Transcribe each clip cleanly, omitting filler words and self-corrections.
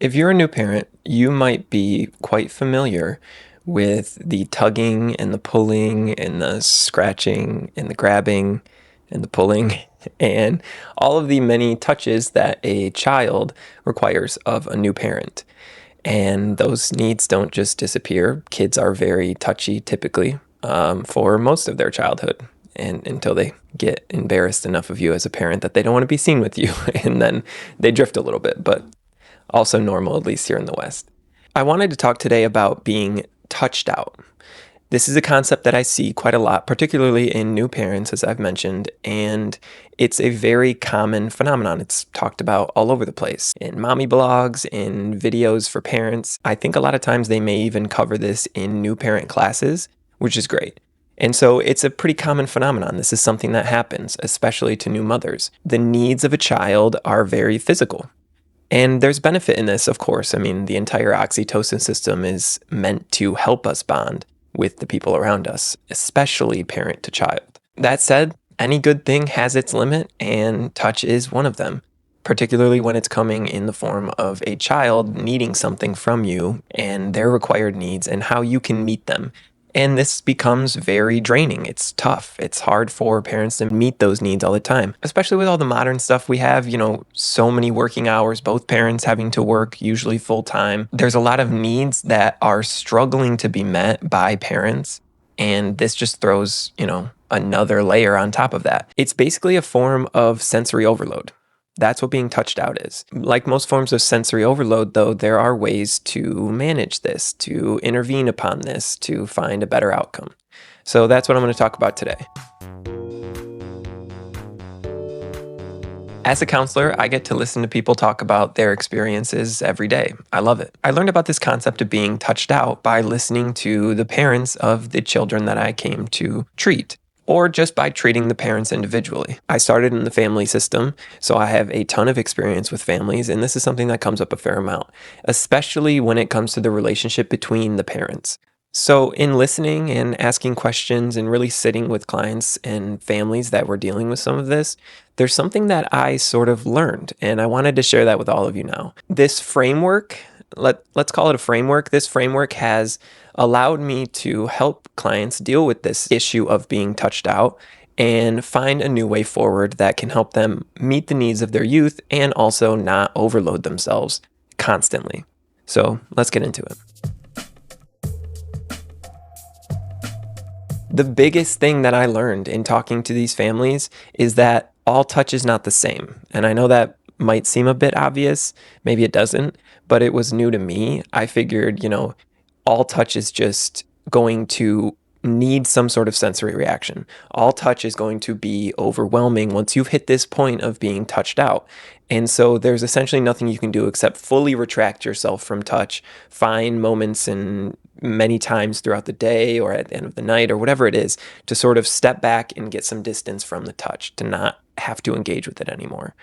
If you're a new parent, you might be quite familiar with the tugging and the pulling and the scratching and the grabbing and the pulling and all of the many touches that a child requires of a new parent. And those needs don't just disappear. Kids are very touchy typically for most of their childhood and until they get embarrassed enough of you as a parent that they don't want to be seen with you. And then they drift a little bit. But also normal, at least here in the West. I wanted to talk today about being touched out. This is a concept that I see quite a lot, particularly in new parents, as I've mentioned, and it's a very common phenomenon. It's talked about all over the place in mommy blogs, in videos for parents. I think a lot of times they may even cover this in new parent classes, which is great. And so it's a pretty common phenomenon. This is something that happens, especially to new mothers. The needs of a child are very physical. And there's benefit in this, of course. I mean, the entire oxytocin system is meant to help us bond with the people around us, especially parent to child. That said, any good thing has its limit, and touch is one of them, particularly when it's coming in the form of a child needing something from you and their required needs and how you can meet them. And this becomes very draining. It's tough. It's hard for parents to meet those needs all the time, especially with all the modern stuff we have, so many working hours, both parents having to work, usually full time. There's a lot of needs that are struggling to be met by parents. And this just throws, another layer on top of that. It's basically a form of sensory overload. That's what being touched out is. Like most forms of sensory overload, though, there are ways to manage this, to intervene upon this, to find a better outcome. So that's what I'm going to talk about today. As a counselor, I get to listen to people talk about their experiences every day. I love it. I learned about this concept of being touched out by listening to the parents of the children that I came to treat, or just by treating the parents individually. I started in the family system, so I have a ton of experience with families, and this is something that comes up a fair amount, especially when it comes to the relationship between the parents. So in listening and asking questions and really sitting with clients and families that were dealing with some of this, there's something that I sort of learned, and I wanted to share that with all of you now. This framework, let's call it a framework. This framework has allowed me to help clients deal with this issue of being touched out and find a new way forward that can help them meet the needs of their youth and also not overload themselves constantly. So let's get into it. The biggest thing that I learned in talking to these families is that all touch is not the same. And I know that might seem a bit obvious, maybe it doesn't, but it was new to me. I figured, all touch is just going to need some sort of sensory reaction. All touch is going to be overwhelming once you've hit this point of being touched out. And so there's essentially nothing you can do except fully retract yourself from touch, find moments and many times throughout the day or at the end of the night or whatever it is to sort of step back and get some distance from the touch, to not have to engage with it anymore.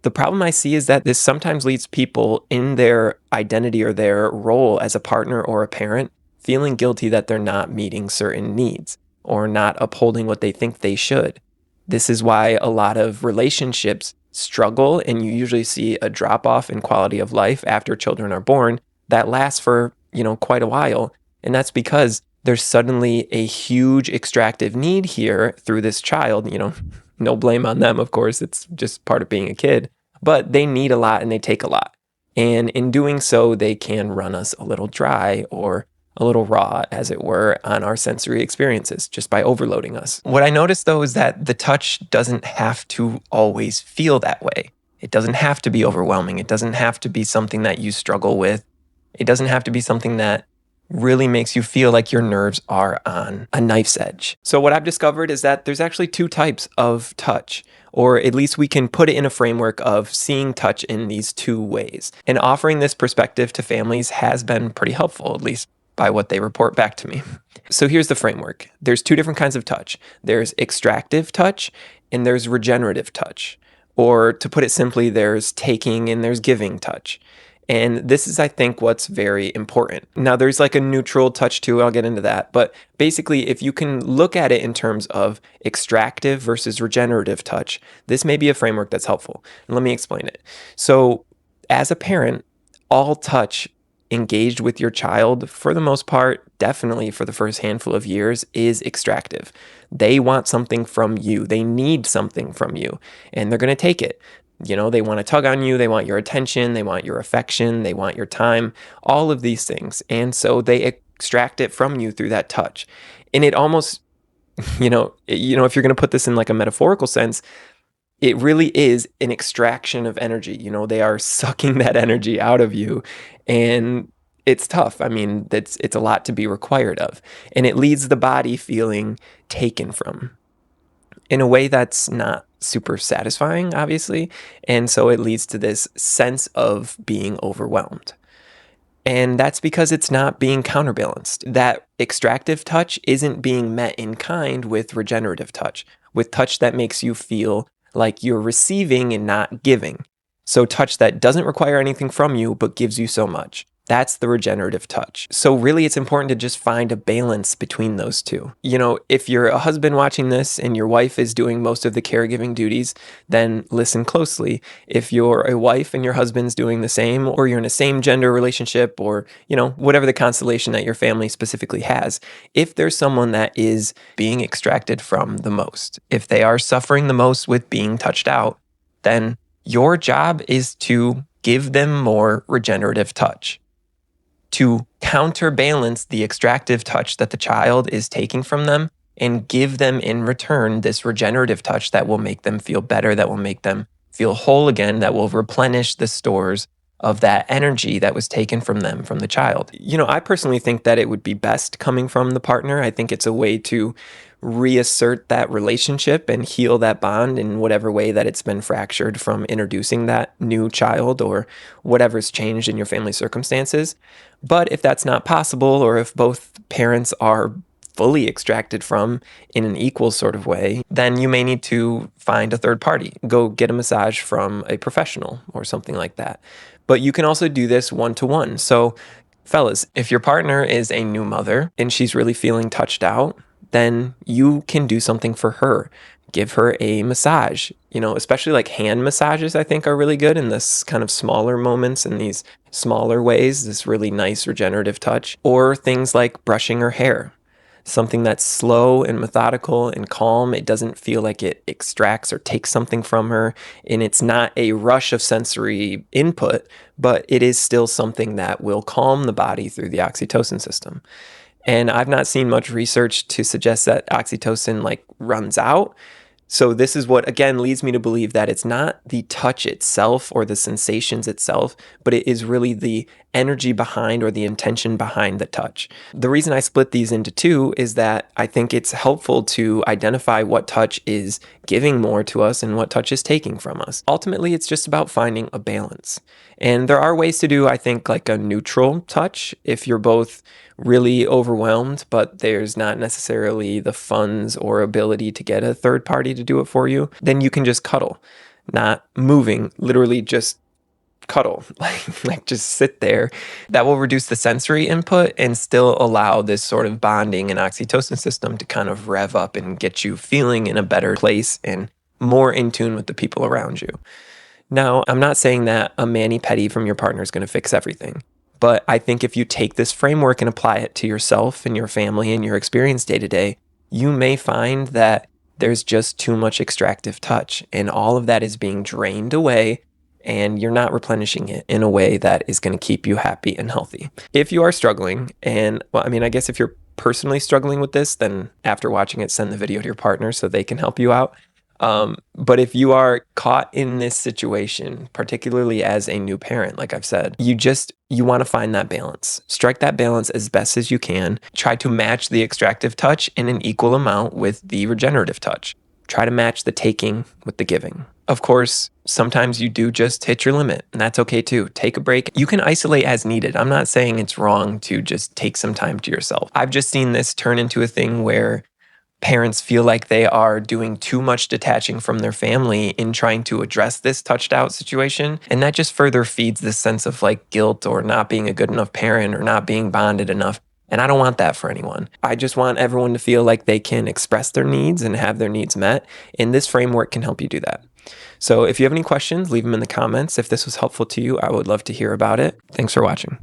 The problem I see is that this sometimes leads people in their identity or their role as a partner or a parent feeling guilty that they're not meeting certain needs or not upholding what they think they should. This is why a lot of relationships struggle, and you usually see a drop off in quality of life after children are born that lasts for, quite a while. And that's because there's suddenly a huge extractive need here through this child. No blame on them, of course. It's just part of being a kid. But they need a lot and they take a lot. And in doing so, they can run us a little dry or a little raw, as it were, on our sensory experiences just by overloading us. What I noticed, though, is that the touch doesn't have to always feel that way. It doesn't have to be overwhelming. It doesn't have to be something that you struggle with. It doesn't have to be something that really makes you feel like your nerves are on a knife's edge. So what I've discovered is that there's actually two types of touch, or at least we can put it in a framework of seeing touch in these two ways. And offering this perspective to families has been pretty helpful, at least by what they report back to me. So here's the framework. There's two different kinds of touch. There's extractive touch and there's regenerative touch. Or to put it simply, there's taking and there's giving touch. And this is, I think, what's very important. Now, there's like a neutral touch too. I'll get into that. But basically, if you can look at it in terms of extractive versus regenerative touch, this may be a framework that's helpful. And let me explain it. So as a parent, all touch engaged with your child, for the most part, definitely for the first handful of years, is extractive. They want something from you. They need something from you, and they're going to take it. They want to tug on you. They want your attention. They want your affection. They want your time, all of these things. And so they extract it from you through that touch. And it almost, if you're going to put this in like a metaphorical sense, it really is an extraction of energy. They are sucking that energy out of you, and it's tough. I mean, it's a lot to be required of, and it leaves the body feeling taken from in a way that's not super satisfying, obviously. And so it leads to this sense of being overwhelmed. And that's because it's not being counterbalanced. That extractive touch isn't being met in kind with regenerative touch, with touch that makes you feel like you're receiving and not giving. So touch that doesn't require anything from you, but gives you so much. That's the regenerative touch. So really, it's important to just find a balance between those two. If you're a husband watching this and your wife is doing most of the caregiving duties, then listen closely. If you're a wife and your husband's doing the same, or you're in a same gender relationship, or, whatever the constellation that your family specifically has, if there's someone that is being extracted from the most, if they are suffering the most with being touched out, then your job is to give them more regenerative touch, to counterbalance the extractive touch that the child is taking from them, and give them in return this regenerative touch that will make them feel better, that will make them feel whole again, that will replenish the stores of that energy that was taken from them from the child. I personally think that it would be best coming from the partner. I think it's a way to reassert that relationship and heal that bond in whatever way that it's been fractured from introducing that new child or whatever's changed in your family circumstances. But if that's not possible, or if both parents are fully extracted from in an equal sort of way, then you may need to find a third party. Go get a massage from a professional or something like that. But you can also do this one-to-one. So fellas, if your partner is a new mother and she's really feeling touched out, then you can do something for her. Give her a massage, especially like hand massages, I think are really good in this kind of smaller moments, in these smaller ways, this really nice regenerative touch. Or things like brushing her hair, something that's slow and methodical and calm. It doesn't feel like it extracts or takes something from her, and it's not a rush of sensory input, but it is still something that will calm the body through the oxytocin system. And I've not seen much research to suggest that oxytocin runs out. So this is what, again, leads me to believe that it's not the touch itself or the sensations itself, but it is really the energy behind or the intention behind the touch. The reason I split these into two is that I think it's helpful to identify what touch is giving more to us and what touch is taking from us. Ultimately, it's just about finding a balance. And there are ways to do, I think, like a neutral touch if you're both really overwhelmed, but there's not necessarily the funds or ability to get a third party to do it for you. Then you can just cuddle, not moving, literally just cuddle, like just sit there. That will reduce the sensory input and still allow this sort of bonding and oxytocin system to kind of rev up and get you feeling in a better place and more in tune with the people around you. Now, I'm not saying that a mani-pedi from your partner is going to fix everything, but I think if you take this framework and apply it to yourself and your family and your experience day to day, you may find that there's just too much extractive touch, and all of that is being drained away, and you're not replenishing it in a way that is going to keep you happy and healthy. If you are struggling, and I guess if you're personally struggling with this, then after watching it, send the video to your partner so they can help you out. But if you are caught in this situation, particularly as a new parent, like I've said, you want to find that balance. Strike that balance as best as you can. Try to match the extractive touch in an equal amount with the regenerative touch. Try to match the taking with the giving. Of course, sometimes you do just hit your limit, and that's okay too. Take a break. You can isolate as needed. I'm not saying it's wrong to just take some time to yourself. I've just seen this turn into a thing where parents feel like they are doing too much detaching from their family in trying to address this touched out situation. And that just further feeds this sense of guilt or not being a good enough parent or not being bonded enough. And I don't want that for anyone. I just want everyone to feel like they can express their needs and have their needs met. And this framework can help you do that. So if you have any questions, leave them in the comments. If this was helpful to you, I would love to hear about it. Thanks for watching.